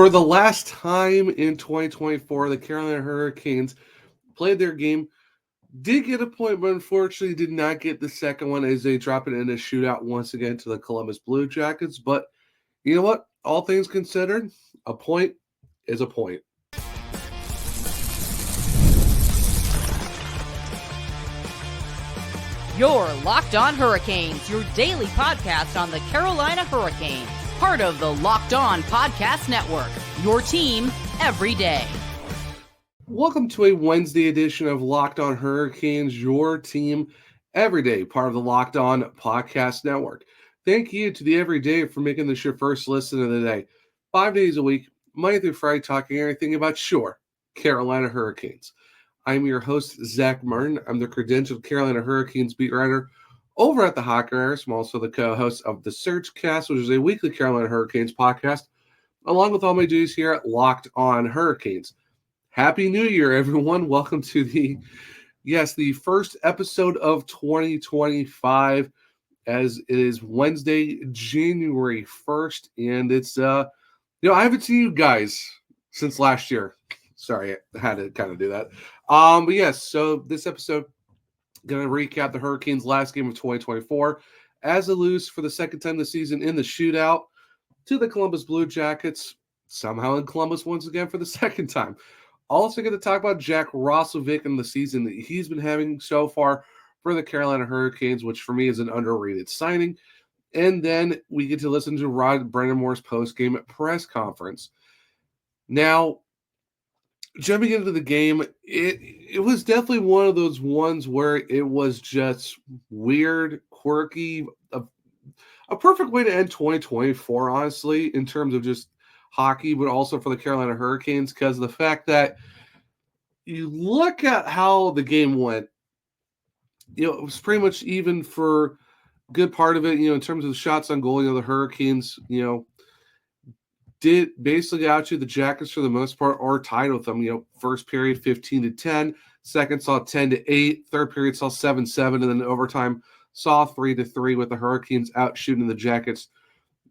For the last time in 2024, the Carolina Hurricanes played their game, did get a point, but unfortunately did not get the second one as they drop it in a shootout once again to the Columbus Blue Jackets. But you know what? All things considered, a point is a point. You're Locked On Hurricanes, your daily podcast on the Carolina Hurricanes. Part of the Locked On Podcast Network, your team every day. Welcome to a Wednesday edition of Locked On Hurricanes, your team every day, part of the Locked On Podcast Network. Thank you to the Everyday for making this your first listen of the day. 5 days a week, Monday through Friday, talking everything about Carolina Hurricanes. I'm your host, Zach Martin. I'm the credentialed Carolina Hurricanes beat writer over at the Hockey Writers. I'm also the co-host of the Surgecast, which is a weekly Carolina Hurricanes podcast, along with all my duties here at Locked On Hurricanes. Happy New Year, everyone. Welcome to the first episode of 2025, as it is Wednesday, January 1st, and it's, I haven't seen you guys since last year. Sorry, I had to kind of do that. But yes, so this episode, going to recap the Hurricanes' last game of 2024 as they lose for the second time this season in the shootout to the Columbus Blue Jackets, somehow in Columbus once again for the second time. Also going to talk about Jack Roslovic and the season that he's been having so far for the Carolina Hurricanes, which for me is an underrated signing. And then we get to listen to Rod Brind'Amour's postgame press conference. Now, jumping into the game, it was definitely one of those ones where it was just weird, quirky, a perfect way to end 2024, honestly, in terms of just hockey, but also for the Carolina Hurricanes, because of the fact that you look at how the game went, it was pretty much even for a good part of it, in terms of the shots on goal, the Hurricanes, did basically out you. The Jackets, for the most part, are tied with them. First period 15-10, second saw 10-8, third period saw 7-7, and then overtime saw 3-3 with the Hurricanes out shooting the Jackets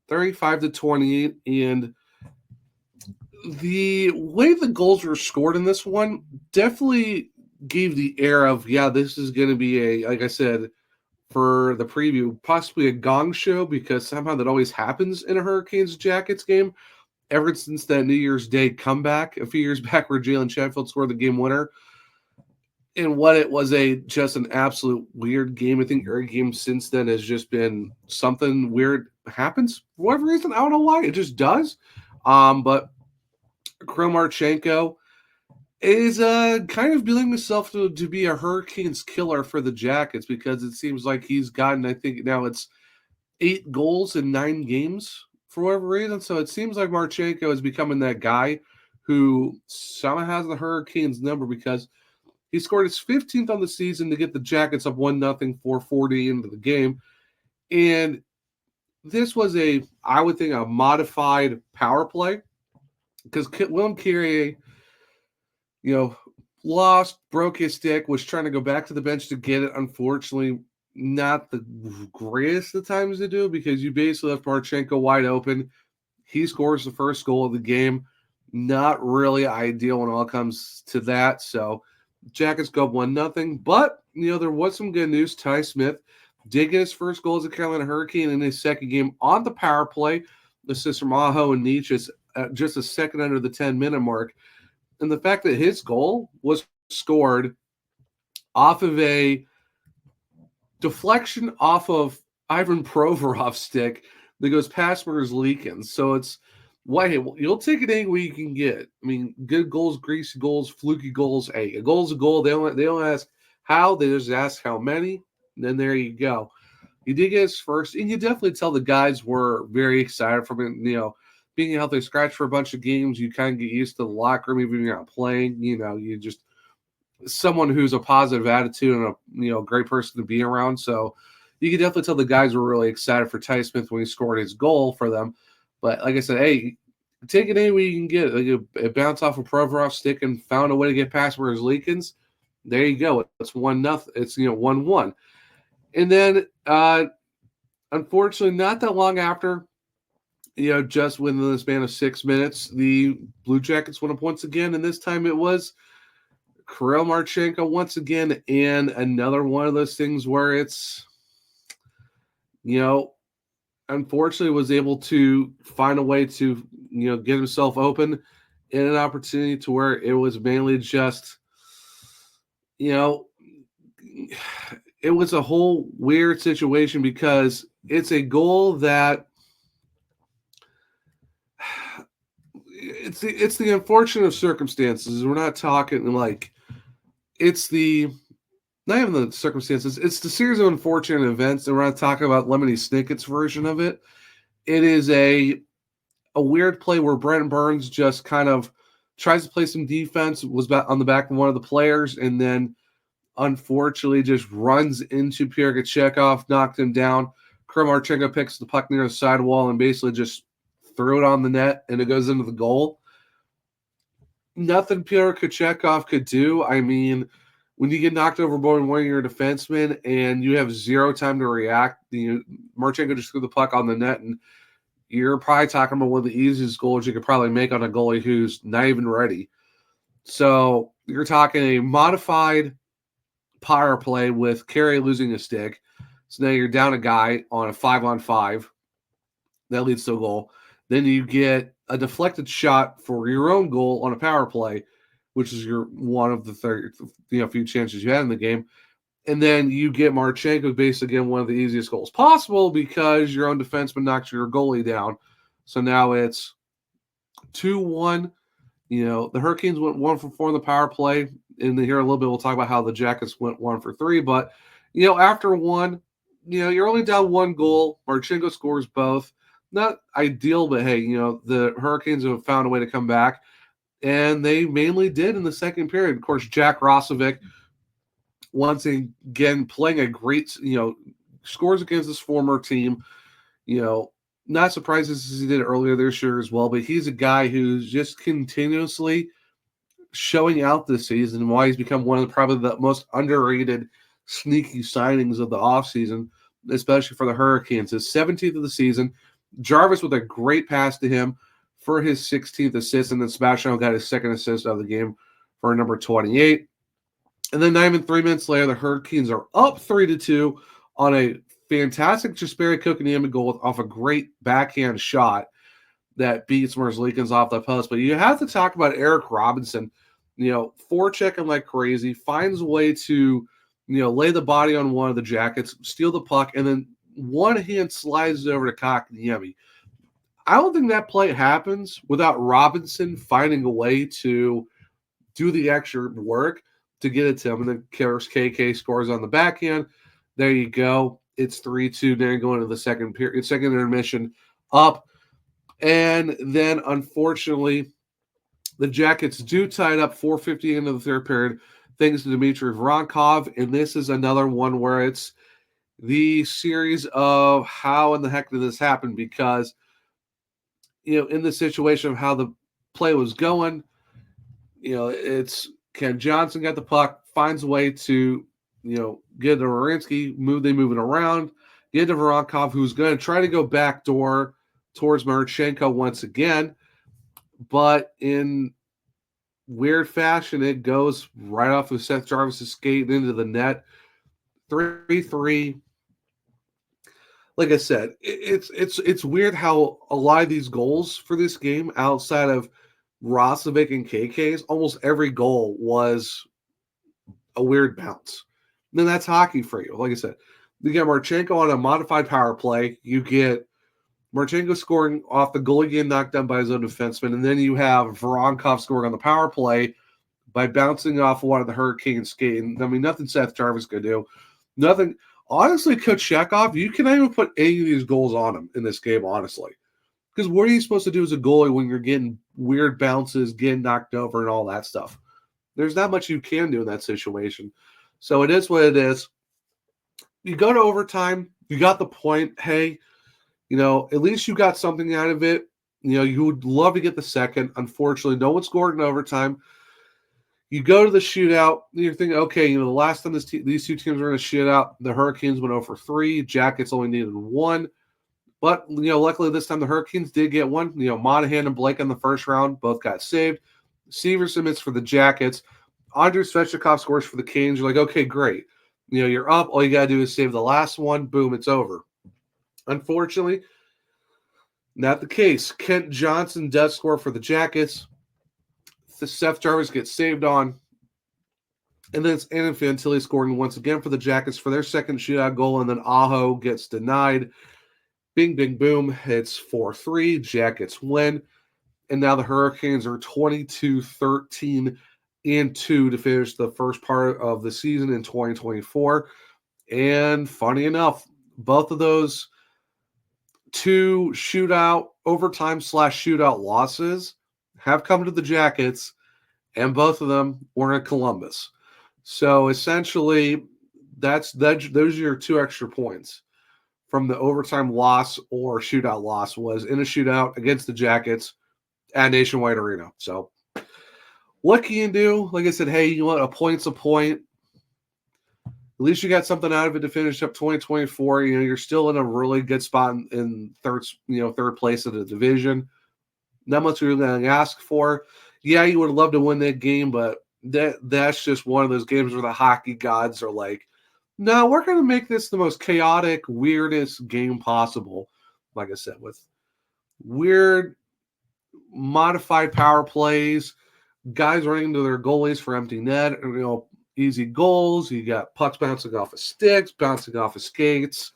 35-28. And the way the goals were scored in this one definitely gave the air of, this is going to be like I said, for the preview, possibly a gong show, because somehow that always happens in a Hurricanes-Jackets game. Ever since that New Year's Day comeback a few years back where Jalen Sheffield scored the game winner, and what it was just an absolute weird game. I think every game since then has just been something weird happens for whatever reason. I don't know why. It just does. But Marchenko is kind of billing himself to be a Hurricanes killer for the Jackets, because it seems like he's gotten, I think now it's 8 goals in 9 games for whatever reason. So it seems like Marchenko is becoming that guy who somehow has the Hurricanes number, because he scored his 15th on the season to get the Jackets up 1-0 4:40 into the game. And this was I would think, a modified power play, because Willem Carrier, lost, broke his stick, was trying to go back to the bench to get it. Unfortunately, not the greatest of times to do, because you basically left Marchenko wide open. He scores the first goal of the game. Not really ideal when it all comes to that. So Jackets go up 1-0. But, there was some good news. Ty Smith did get his first goal as a Carolina Hurricane in his second game on the power play. Assist from Aho and Nietzsche just a second under the 10-minute mark. And the fact that his goal was scored off of a deflection off of Ivan Provorov's stick that goes past Roslovic. So it's, you'll take it any way you can get. I mean, good goals, greasy goals, fluky goals. Hey, a goal's a goal. They don't ask how, they just ask how many. And then there you go. He did get his first, and you definitely tell the guys were very excited from it. Being a healthy scratch for a bunch of games, you kind of get used to the locker room, even if you're not playing. You just someone who's a positive attitude and a great person to be around. So you can definitely tell the guys were really excited for Ty Smith when he scored his goal for them. But like I said, hey, take it any way you can get it. It bounced off of Provorov's stick and found a way to get past where his Leakins. There you go. It's 1-0. It's 1-1. And then unfortunately, not that long after, just within the span of 6 minutes, the Blue Jackets went up once again, and this time it was Kirill Marchenko once again, and another one of those things where it's, unfortunately was able to find a way to, get himself open in an opportunity to where it was mainly just, it was a whole weird situation because it's a goal that it's the unfortunate circumstances. We're not talking like it's not even the circumstances. It's the series of unfortunate events, and we're not talking about Lemony Snicket's version of it. It is a weird play where Brent Burns just kind of tries to play some defense, was on the back of one of the players, and then unfortunately just runs into Pierre Gachekov, knocked him down. Kirill Marchenko picks the puck near the sidewall and basically just threw it on the net, and it goes into the goal. Nothing Pierre Gachekov could do. I mean, when you get knocked overboard one of your defensemen and you have zero time to react, Marchenko just threw the puck on the net, and you're probably talking about one of the easiest goals you could probably make on a goalie who's not even ready. So you're talking a modified power play with Carey losing a stick. So now you're down a guy on a 5-on-5. That leads to a goal. Then you get a deflected shot for your own goal on a power play, which is your one of the few chances you had in the game. And then you get Marchenko basically again one of the easiest goals possible because your own defenseman knocks your goalie down. So now it's 2-1. The Hurricanes went 1 for 4 in the power play. And here a little bit, we'll talk about how the Jackets went 1 for 3. But, after one, you're only down 1 goal. Marchenko scores both. Not ideal, but hey, the Hurricanes have found a way to come back. And they mainly did in the second period. Of course, Jack Roslovic, once again, playing a great, scores against his former team. Not surprised as he did earlier this year as well, but he's a guy who's just continuously showing out this season and why he's become one of probably the most underrated sneaky signings of the offseason, especially for the Hurricanes. His 17th of the season. Jarvis with a great pass to him for his 16th assist, and then Sebastian got his second assist of the game for number 28. And then not even 3 minutes later, the Hurricanes are up 3-2 on a fantastic Jesperi Kotkaniemi goal off a great backhand shot that beats Merzlikins off the post. But you have to talk about Eric Robinson, forechecking like crazy, finds a way to, lay the body on one of the Jackets, steal the puck, and then one hand slides it over to Kotkaniemi. I don't think that play happens without Robinson finding a way to do the extra work to get it to him. And then KK scores on the backhand. There you go. It's 3-2. Then going to the second period, second intermission up. And then, unfortunately, the Jackets do tie it up 4:50 into the third period, thanks to Dmitry Voronkov. And this is another one where it's the series of how in the heck did this happen? Because, in the situation of how the play was going, it's Ken Johnson got the puck, finds a way to, get to Werenski, they move it around, get to Voronkov, who's going to try to go backdoor towards Marchenko once again, but in weird fashion, it goes right off of Seth Jarvis' skate into the net. 3-3. Like I said, it's weird how a lot of these goals for this game, outside of Roslovic and KK's, almost every goal was a weird bounce. And then that's hockey for you. Like I said, you get Marchenko on a modified power play. You get Marchenko scoring off the goalie getting knocked down by his own defenseman. And then you have Voronkov scoring on the power play by bouncing off one of the Hurricanes skating. I mean, nothing Seth Jarvis could do. Nothing. Honestly, Kochetkov, you cannot even put any of these goals on him in this game, honestly. Because what are you supposed to do as a goalie when you're getting weird bounces, getting knocked over, and all that stuff? There's not much you can do in that situation. So it is what it is. You go to overtime. You got the point. Hey, at least you got something out of it. You would love to get the second. Unfortunately, no one scored in overtime. You go to the shootout, you're thinking, okay, the last time these two teams were in a shootout, the Hurricanes went 0 for 3. Jackets only needed 1. But, luckily this time the Hurricanes did get one. Monahan and Blake in the first round both got saved. Seaver submits for the Jackets. Andrei Svechnikov scores for the Canes. You're like, okay, great. You're up. All you got to do is save the last one. Boom, it's over. Unfortunately, not the case. Kent Johnson does score for the Jackets. The Seth Jarvis gets saved on. And then it's Anna Fantilli scoring once again for the Jackets for their second shootout goal. And then Aho gets denied. Bing, bing, boom. It's 4-3. Jackets win. And now the Hurricanes are 22-13-2 to finish the first part of the season in 2024. And funny enough, both of those two overtime/shootout losses have come to the Jackets, and both of them were in Columbus. So essentially, those are your 2 extra points from the overtime loss or shootout loss was in a shootout against the Jackets at Nationwide Arena. So what can you do? Like I said, hey, you want a point's a point. At least you got something out of it to finish up 2024. You're still in a really good spot in third place of the division. Not much you're going to ask for. Yeah, you would love to win that game, but that's just one of those games where the hockey gods are like, no, we're going to make this the most chaotic, weirdest game possible. Like I said, with weird modified power plays, guys running into their goalies for empty net, easy goals. You got pucks bouncing off of sticks, bouncing off of skates.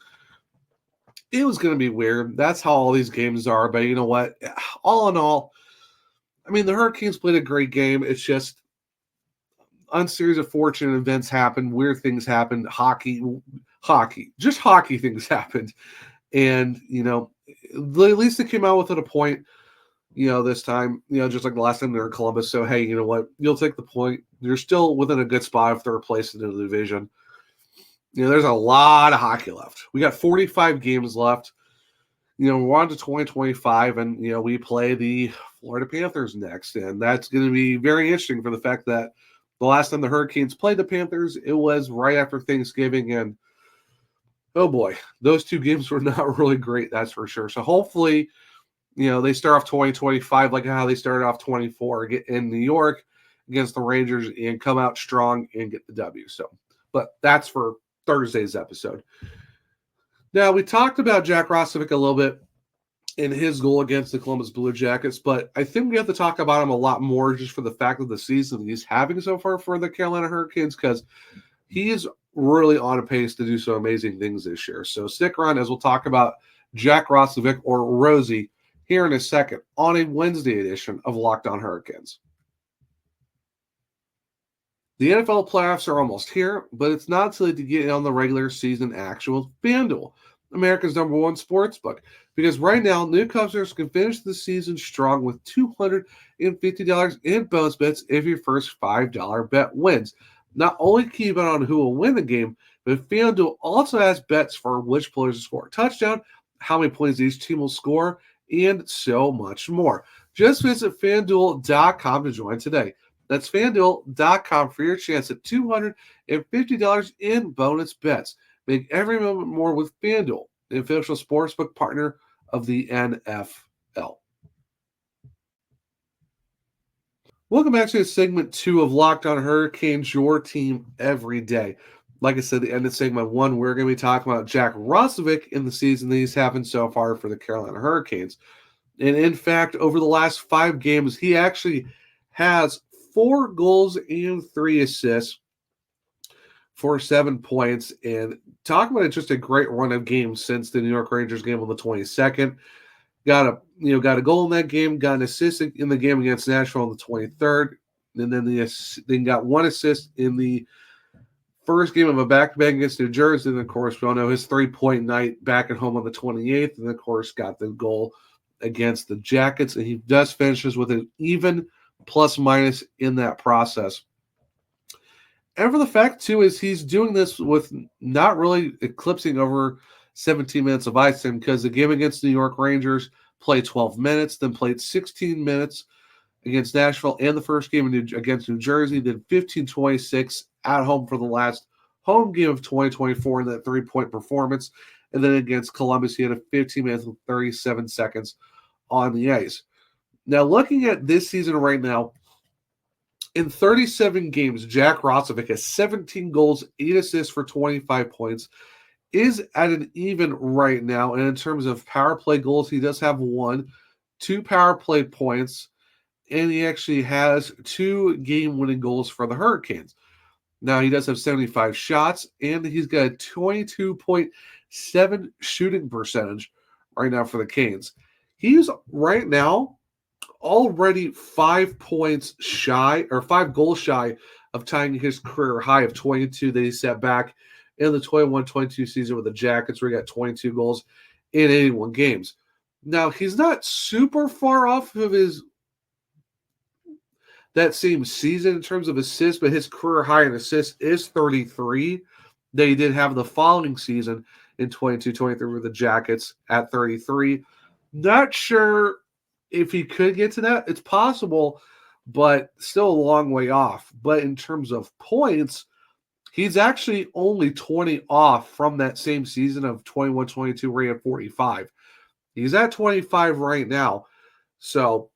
It was going to be weird. That's how all these games are. But you know what? All in all, I mean, the Hurricanes played a great game. It's just on series of fortunate events happened. Weird things happened. Just hockey things happened. And, at least they came out with it a point, this time, just like the last time they were in Columbus. So, hey, you know what? You'll take the point. You're still within a good spot if they're placed into the division. There's a lot of hockey left. We got 45 games left. We're on to 2025, and, we play the Florida Panthers next. And that's going to be very interesting for the fact that the last time the Hurricanes played the Panthers, it was right after Thanksgiving. And, oh boy, those 2 games were not really great, that's for sure. So hopefully, they start off 2025 like how they started off 24, get in New York against the Rangers and come out strong and get the W. So, but that's for Thursday's episode. Now, we talked about Jack Roslovic a little bit in his goal against the Columbus Blue Jackets, but I think we have to talk about him a lot more just for the fact of the season he's having so far for the Carolina Hurricanes, because he is really on a pace to do some amazing things this year. So stick around as we'll talk about Jack Roslovic, or Rosie, here in a second on a Wednesday edition of Locked On Hurricanes. The NFL playoffs are almost here, but it's not too late to get on the regular season action with FanDuel, America's #1 sportsbook, because right now new customers can finish the season strong with $250 in bonus bets if your first $5 bet wins. Not only can you bet on who will win the game, but FanDuel also has bets for which players will score a touchdown, how many points each team will score, and so much more. Just visit FanDuel.com to join today. That's FanDuel.com for your chance at $250 in bonus bets. Make every moment more with FanDuel, the official sportsbook partner of the NFL. Welcome back to segment 2 of Locked On Hurricanes, your team every day. Like I said, the end of segment 1, we're going to be talking about Jack Roslovic in the season that he's having so far for the Carolina Hurricanes. And in fact, over the last 5 games, he actually has 4 goals and 3 assists for 7 points. And talk about it, just a great run of games since the New York Rangers game on the 22nd. Got a goal in that game, got an assist in the game against Nashville on the 23rd, and then got 1 assist in the first game of a back-to-back against New Jersey. And of course, we all know his 3-point night back at home on the 28th, and of course got the goal against the Jackets. And he does finishes with an even plus-minus in that process. And for the fact, too, is he's doing this with not really eclipsing over 17 minutes of ice time, because the game against the New York Rangers played 12 minutes, then played 16 minutes against Nashville, and the first game against New Jersey, then 15-26 at home for the last home game of 2024 in that 3-point performance. And then against Columbus, he had a 15 minutes and 37 seconds on the ice. Now, looking at this season right now, in 37 games, Jack Roslovic has 17 goals, 8 assists for 25 points, is at an even right now. And in terms of power play goals, he does have 2 power play points, and he actually has 2 game-winning goals for the Hurricanes. Now, he does have 75 shots, and he's got a 22.7 shooting percentage right now for the Canes. He's right now already 5 goals shy of tying his career high of 22 that he set back in the 21-22 season with the Jackets, where he got 22 goals in 81 games. Now, he's not super far off of that same season in terms of assists, but his career high in assists is 33 that he did have the following season in 22-23 with the Jackets at 33. Not sure if he could get to that. It's possible, but still a long way off. But in terms of points, he's actually only 20 off from that same season of 21-22 where he had 45. He's at 25 right now. So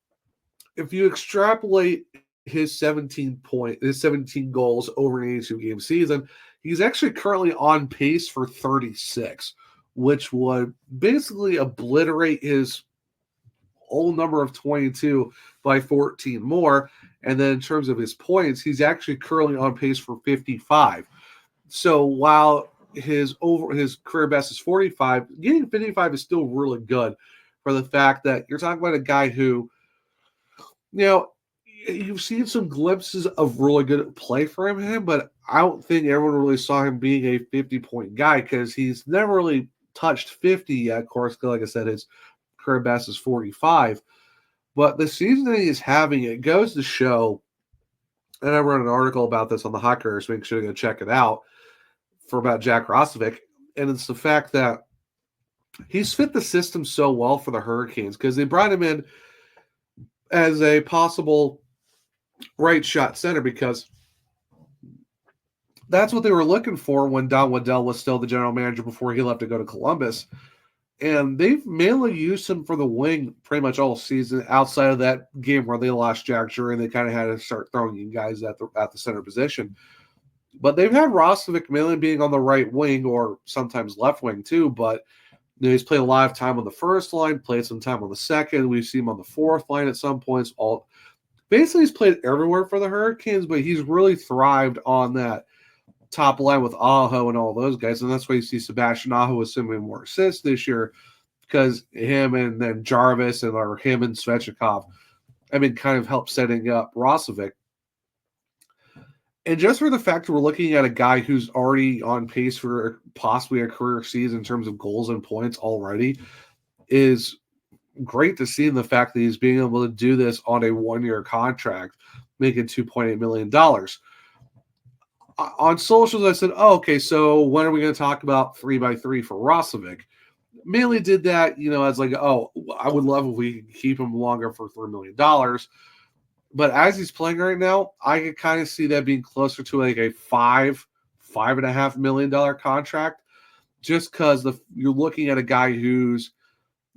if you extrapolate his 17 goals over an 82-game season, he's actually currently on pace for 36, which would basically obliterate his whole number of 22 by 14 more. And then in terms of his points, he's actually currently on pace for 55. So while his career best is 45, getting 55 is still really good for the fact that you're talking about a guy who, you've seen some glimpses of really good play from him, but I don't think everyone really saw him being a 50-point guy because he's never really touched 50 yet. Of course, like I said, his career best is 45. But the season that he's having, it goes to show, and I wrote an article about this on the Hockey Writers, so make sure to go check it out, about Jack Roslovic, and it's the fact that he's fit the system so well for the Hurricanes because they brought him in as a possible right shot center because that's what they were looking for when Don Waddell was still the general manager before he left to go to Columbus. And they've mainly used him for the wing pretty much all season outside of that game where they lost Jack Drury and they kind of had to start throwing in guys at the center position. But they've had Roslovic mainly being on the right wing or sometimes left wing too, but he's played a lot of time on the first line, played some time on the second. We've seen him on the fourth line at some points. Basically, he's played everywhere for the Hurricanes, but he's really thrived on that top line with Aho and all those guys. And that's why you see Sebastian Aho assuming more assists this year because him and then Jarvis or him and Svechnikov, kind of helped setting up Roslovic. And just for the fact that we're looking at a guy who's already on pace for possibly a career season in terms of goals and points already is great to see in the fact that he's being able to do this on a 1-year contract, making $2.8 million. On socials, I said, okay, so when are we going to talk about 3x3 for Roslovic? Mainly did that, as like, I would love if we could keep him longer for $3 million. But as he's playing right now, I could kind of see that being closer to like a $5.5 million contract, just because you're looking at a guy who's,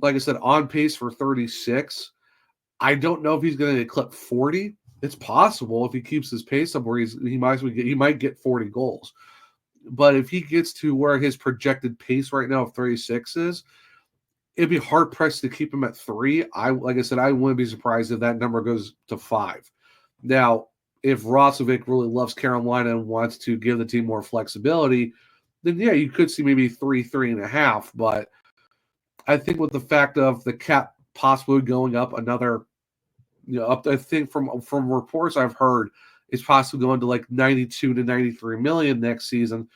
like I said, on pace for 36. I don't know if he's going to eclipse 40. It's possible if he keeps his pace up where he might get 40 goals. But if he gets to where his projected pace right now of 36 is, it'd be hard pressed to keep him at 3. Like I said, I wouldn't be surprised if that number goes to 5. Now, if Roslovic really loves Carolina and wants to give the team more flexibility, then yeah, you could see maybe 3.5. But I think with the fact of the cap possibly going up another, I think from reports I've heard, it's possibly going to like 92 to 93 million next season.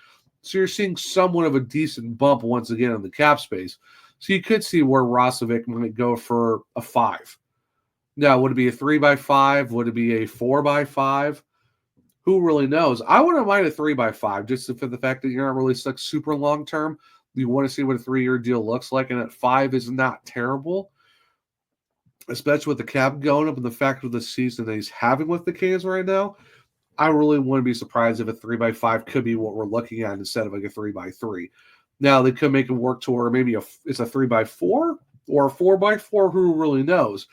So you're seeing somewhat of a decent bump once again in the cap space. So you could see where Roslovic might go for a 5. Now, would it be a 3x5? Would it be a 4x5? Who really knows? I wouldn't mind a 3x5 just for the fact that you're not really stuck super long term. You want to see what a 3-year deal looks like, and at 5 is not terrible, especially with the cap going up and the fact of the season that he's having with the Canes right now. I really wouldn't be surprised if a 3x5 could be what we're looking at instead of like a 3x3. Now they could make it work to where maybe it's a 3x4 or a 4x4. Who really knows?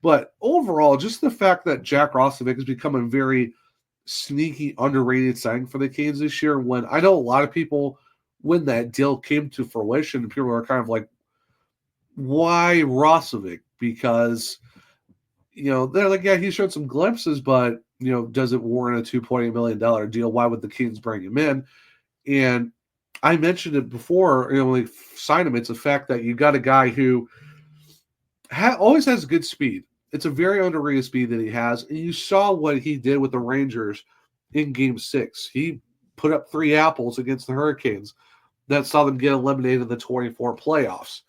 But overall, just the fact that Jack Roslovic has become a very sneaky, underrated signing for the Canes this year. When I know a lot of people, when that deal came to fruition, people are kind of like, "Why Roslovic?" Because they're like, "Yeah, he showed some glimpses, but does it warrant a $2.8 million deal? Why would the Canes bring him in?" And I mentioned it before. When they signed him, it's the fact that you got a guy who always has good speed. It's a very underrated speed that he has. And you saw what he did with the Rangers in Game 6. He put up 3 apples against the Hurricanes that saw them get eliminated in the 24 playoffs.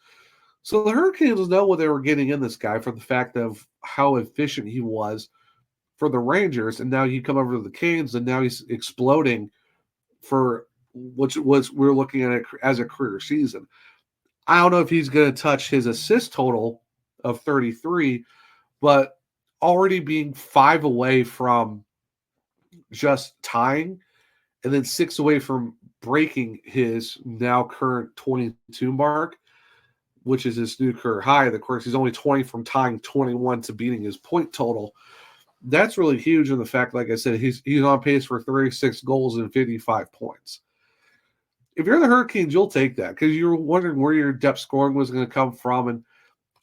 So the Hurricanes know what they were getting in this guy for the fact of how efficient he was for the Rangers. And now you come over to the Canes, and now he's exploding for which was we're looking at it as a career season. I don't know if he's going to touch his assist total of 33, but already being 5 away from just tying and then 6 away from breaking his now current 22 mark, which is his new career high. Of course, he's only 20 from tying, 21 to beating his point total. That's really huge in the fact, like I said, he's on pace for 36 goals and 55 points. If you're the Hurricanes, you'll take that because you're wondering where your depth scoring was going to come from. And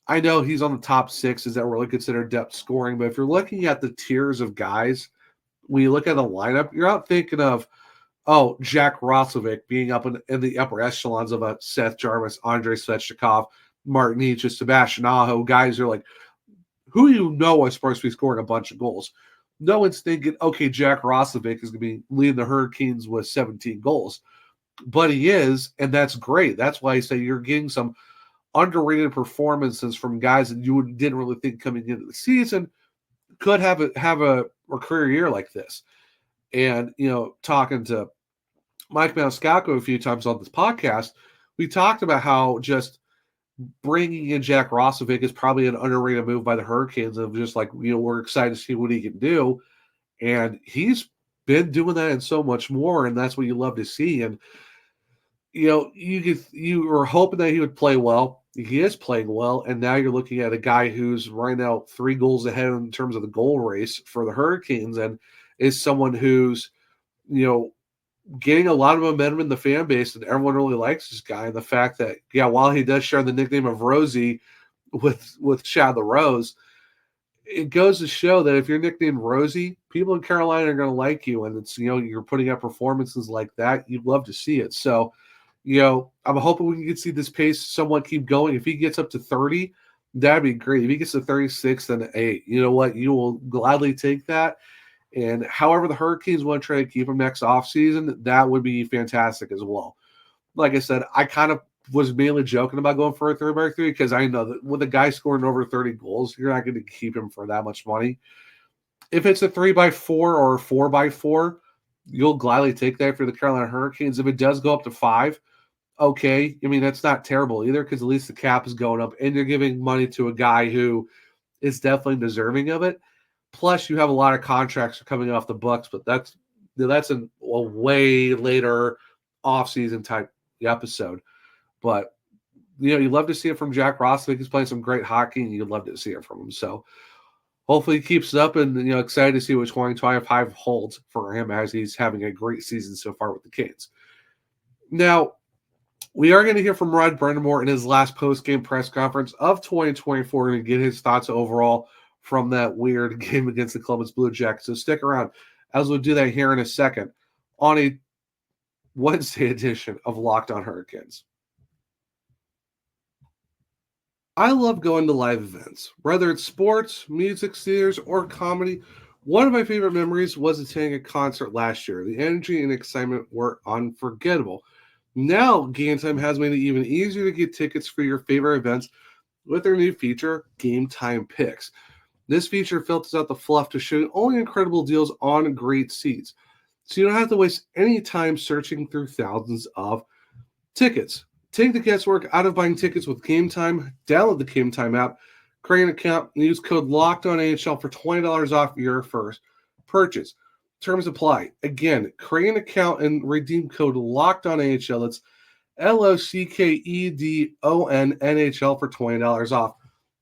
I know he's on the top 6 is that really considered depth scoring. But if you're looking at the tiers of guys, when you look at the lineup, you're not thinking of, Jack Roslovic being up in the upper echelons of a Seth Jarvis, Andrei Svechnikov, Martin Necas, Sebastian Aho, guys are like, who are supposed to be scoring a bunch of goals. No one's thinking, okay, Jack Roslovic is going to be leading the Hurricanes with 17 goals. But he is, and that's great. That's why I say you're getting some underrated performances from guys that you didn't really think coming into the season could have a career year like this. And, talking to Mike Maniscalco a few times on this podcast, we talked about how just bringing in Jack Roslovic is probably an underrated move by the Hurricanes of just like, we're excited to see what he can do. And he's been doing that and so much more, and that's what you love to see. And you were hoping that he would play well. He is playing well, and now you're looking at a guy who's right now 3 goals ahead in terms of the goal race for the Hurricanes, and is someone who's getting a lot of momentum in the fan base, and everyone really likes this guy. And the fact that while he does share the nickname of Rosie with Chad the Rose, it goes to show that if you're nicknamed Rosie, people in Carolina are going to like you, and it's you're putting up performances like that. You'd love to see it. So. I'm hoping we can see this pace somewhat keep going. If he gets up to 30, that'd be great. If he gets to 36, then hey, you know what? You will gladly take that. And however the Hurricanes want to try to keep him next offseason, that would be fantastic as well. Like I said, I kind of was mainly joking about going for a 3x3 because I know that with a guy scoring over 30 goals, you're not going to keep him for that much money. If it's a 3x4 or a 4x4, you'll gladly take that for the Carolina Hurricanes. If it does go up to 5, okay, I mean, that's not terrible either because at least the cap is going up and you're giving money to a guy who is definitely deserving of it. Plus, you have a lot of contracts coming off the books, but that's a way later offseason type episode. But, you love to see it from Jack Roslovic. He's playing some great hockey, and you'd love to see it from him. So hopefully he keeps it up, and, excited to see what 2025 holds for him as he's having a great season so far with the Canes. Now, we are going to hear from Rod Brind'Amour in his last post-game press conference of 2024. We're going to get his thoughts overall from that weird game against the Columbus Blue Jackets. So stick around as we'll do that here in a second on a Wednesday edition of Locked On Hurricanes. I love going to live events, whether it's sports, music, theaters, or comedy. One of my favorite memories was attending a concert last year. The energy and excitement were unforgettable. Now, Gametime has made it even easier to get tickets for your favorite events with their new feature, Gametime Picks. This feature filters out the fluff to show you only incredible deals on great seats, so you don't have to waste any time searching through thousands of tickets. Take the guesswork out of buying tickets with Gametime. Download the Gametime app, create an account, and use code LOCKEDONAHL for $20 off your first purchase. Terms apply. Again, create an account and redeem code LOCKEDONAHL. That's LOCKEDON NHL for $20 off.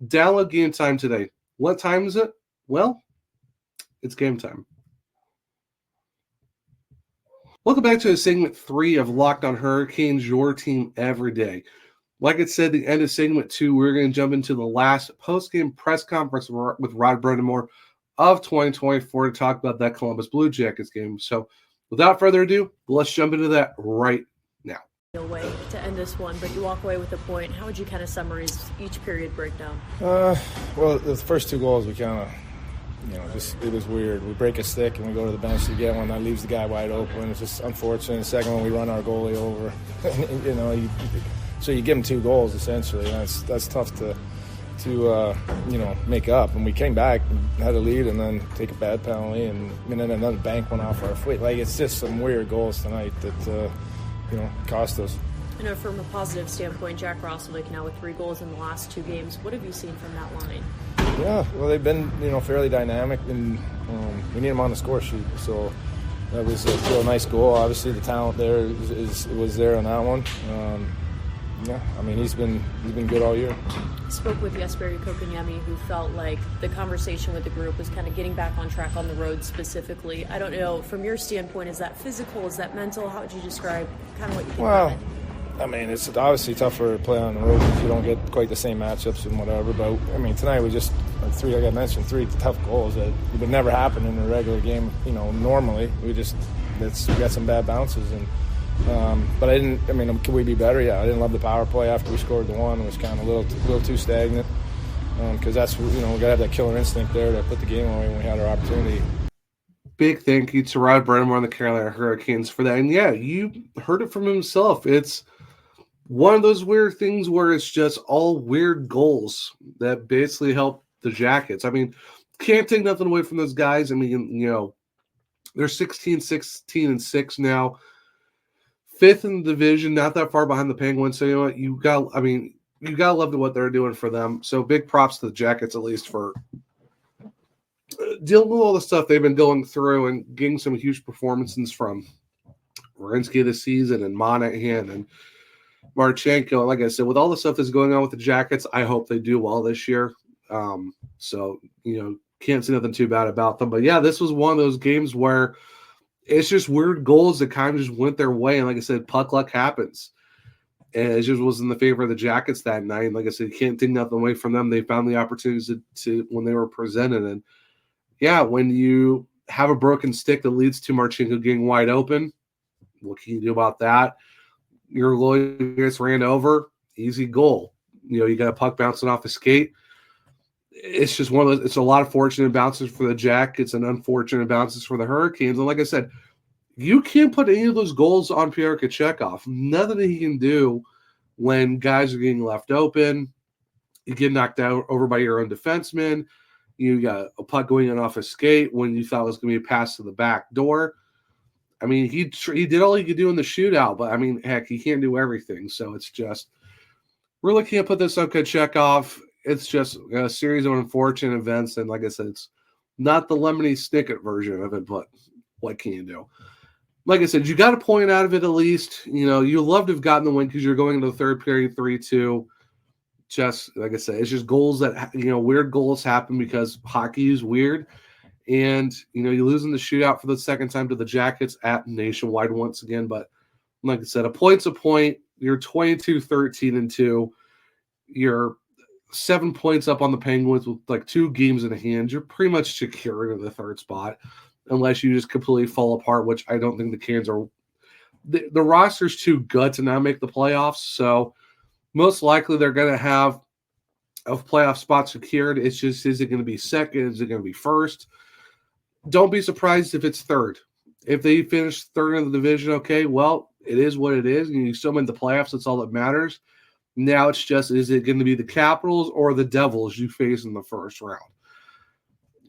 Download Gametime today. What time is it? Well, it's game time. Welcome back to segment 3 of Locked on Hurricanes, your team every day. Like I said, the end of segment 2, we're going to jump into the last post-game press conference with Rod Brind'Amour of 2024 to talk about that Columbus Blue Jackets game. So without further ado, let's jump into that right now. Way to end this one, but you walk away with a point. How would you kind of summarize each period breakdown? Well, the first 2 goals, we kind of, it was weird. We break a stick and we go to the bench to get one that leaves the guy wide open. It's just unfortunate. The second one, we run our goalie over. So you give him 2 goals essentially. And that's tough to make up. And we came back and had a lead, and then take a bad penalty, and then another bank one off our foot. Like, it's just some weird goals tonight that cost us. I know from a positive standpoint, Jack Roslovic now with 3 goals in the last 2 games. What have you seen from that line? Yeah, well, they've been fairly dynamic, and we need them on the score sheet. So that was a real nice goal. Obviously, the talent there was there on that one. He's been good all year. I spoke with Jesperi Kotkaniemi, who felt like the conversation with the group was kind of getting back on track on the road specifically. I don't know, from your standpoint, is that physical, is that mental? How would you describe kind of what you think about it? It's obviously tougher to play on the road because you don't get quite the same matchups and whatever. But, tonight we just, like I mentioned, 3 tough goals that would never happen in a regular game, normally. We got some bad bounces. But I didn't, can we be better? Yeah, I didn't love the power play after we scored the one. It was kind of a little too stagnant because that's, we got to have that killer instinct there to put the game away when we had our opportunity. Big thank you to Rod Brind'Amour and the Carolina Hurricanes for that. And yeah, you heard it from himself. It's one of those weird things where it's just all weird goals that basically help the Jackets. Can't take nothing away from those guys. They're 16-6 now. 5th in the division, not that far behind the Penguins. So you gotta love what they're doing for them. So big props to the Jackets, at least, for dealing with all the stuff they've been going through and getting some huge performances from Werenski this season, and Monahan and Marchenko. And like I said, with all the stuff that's going on with the Jackets, I hope they do well this year. Can't say nothing too bad about them. But yeah, this was one of those games where it's just weird goals that kind of just went their way. And like I said, puck luck happens. And it just was in the favor of the Jackets that night. And like I said, you can't take nothing away from them. They found the opportunities to when they were presented. And yeah, when you have a broken stick that leads to Marchenko getting wide open, what can you do about that? Your goalie gets ran over, easy goal. You got a puck bouncing off the skate. It's just one of those. It's a lot of fortunate bounces for the Jackets and unfortunate bounces for the Hurricanes. And like I said, you can't put any of those goals on Pyotr Kochetkov. Nothing that he can do when guys are getting left open. You get knocked out over by your own defenseman. You got a puck going in off a skate when you thought it was going to be a pass to the back door. He did all he could do in the shootout, but heck, he can't do everything. So it's just really can't put this on Kochetkov. It's just a series of unfortunate events, and like I said, it's not the Lemony Snicket version of it, but what can you do? Like I said, you got a point out of it at least. You love to have gotten the win because you're going into the third period 3-2. Just like I said, it's just goals that weird goals happen because hockey is weird, and you lose in the shootout for the second time to the Jackets at Nationwide once again. But like I said, a point's a point. You're 22-13-2. You're 7 points up on the Penguins with like 2 games in hand. You're pretty much secure in the third spot unless you just completely fall apart, which I don't think the Canes are. The roster's too good to not make the playoffs, so most likely they're going to have a playoff spot secured. It's just, is it going to be second? Is it going to be first? Don't be surprised if it's third. If they finish third in the division, okay, well, it is what it is. You still made the playoffs. That's all that matters. Now it's just, is it going to be the Capitals or the Devils you face in the first round?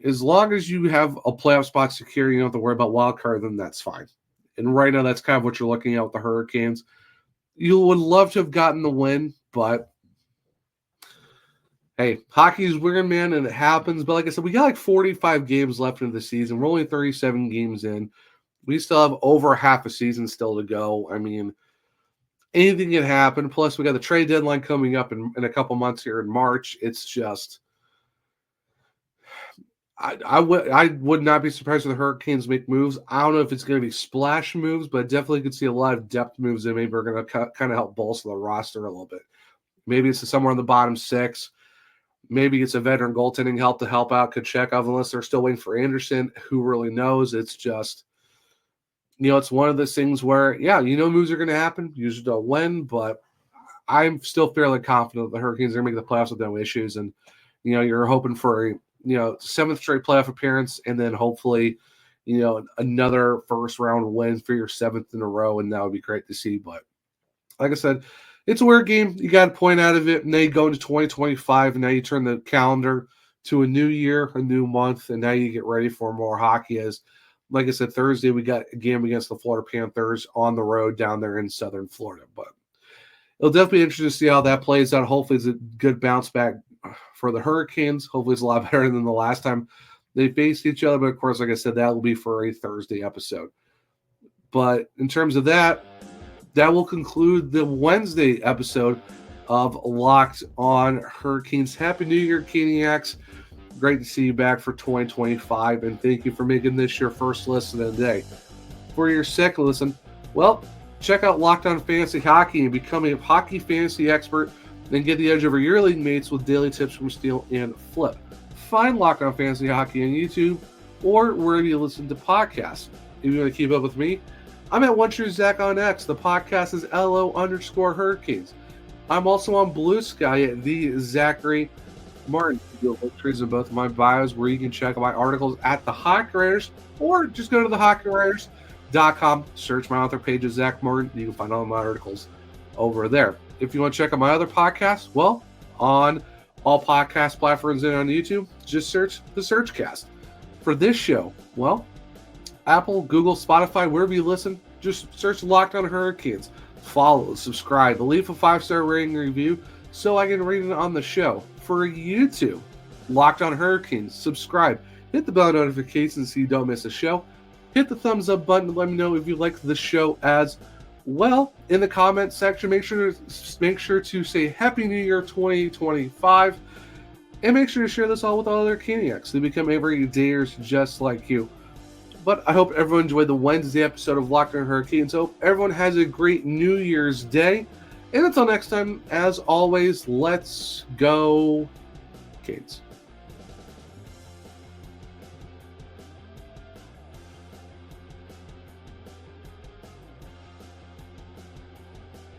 As long as you have a playoff spot secure, you don't have to worry about wild card, then that's fine. And right now, that's kind of what you're looking at with the Hurricanes. You would love to have gotten the win, but hey, hockey's weird, man, and it happens. But like I said, we got like 45 games left in the season. We're only 37 games in. We still have over half a season still to go. anything can happen. Plus, we got the trade deadline coming up in a couple months here in March. It's just, I would not be surprised if the Hurricanes make moves. I don't know if it's going to be splash moves, but I definitely could see a lot of depth moves that maybe are going to kind of help bolster the roster a little bit. Maybe it's somewhere in the bottom 6. Maybe it's a veteran goaltending help to help out Kachekov, unless they're still waiting for Anderson. Who really knows? It's just, it's one of those things where, moves are going to happen. Usually don't win, but I'm still fairly confident the Hurricanes are going to make the playoffs with no issues. And, you're hoping for a 7th straight playoff appearance, and then hopefully, another first round win for your 7th in a row, and that would be great to see. But like I said, it's a weird game. You got a point out of it, and now you go into 2025, and now you turn the calendar to a new year, a new month, and now you get ready for more hockey. As, like I said, Thursday we got a game against the Florida Panthers on the road down there in Southern Florida. But it'll definitely be interesting to see how that plays out. Hopefully it's a good bounce back for the Hurricanes. Hopefully it's a lot better than the last time they faced each other. But, of course, like I said, that will be for a Thursday episode. But in terms of that will conclude the Wednesday episode of Locked On Hurricanes. Happy New Year, Caniacs. Great to see you back for 2025, and thank you for making this your first listen of the day. For your second listen, well, check out Locked On Fantasy Hockey and become a hockey fantasy expert, and get the edge over your league mates with daily tips from Steal and Flip. Find Locked On Fantasy Hockey on YouTube or wherever you listen to podcasts. If you want to keep up with me, I'm at OneTrueZach on X. The podcast is LO_Hurricanes. I'm also on Blue Sky at the Zachary Martin. You'll look trees in both of my bios, where you can check out my articles at the Hockey Writers, or just go to thehockeywriters.com, search my author page of Zach Martin. You can find all of my articles over there. If you want to check out my other podcasts, well, on all podcast platforms and on YouTube, just search the Searchcast. For this show, well, Apple, Google, Spotify, wherever you listen, just search Locked On Hurricanes. Follow, subscribe, leave a 5-star rating and review so I can read it on the show. For YouTube, Locked On Hurricanes, subscribe, hit the bell notifications so you don't miss a show. Hit the thumbs up button to let me know if you like the show as well. In the comments section, make sure to say Happy New Year 2025, and make sure to share this all with all other Caniacs. They become everydayers just like you. But I hope everyone enjoyed the Wednesday episode of Locked On Hurricanes. Hope everyone has a great New Year's Day. And until next time, as always, let's go Canes.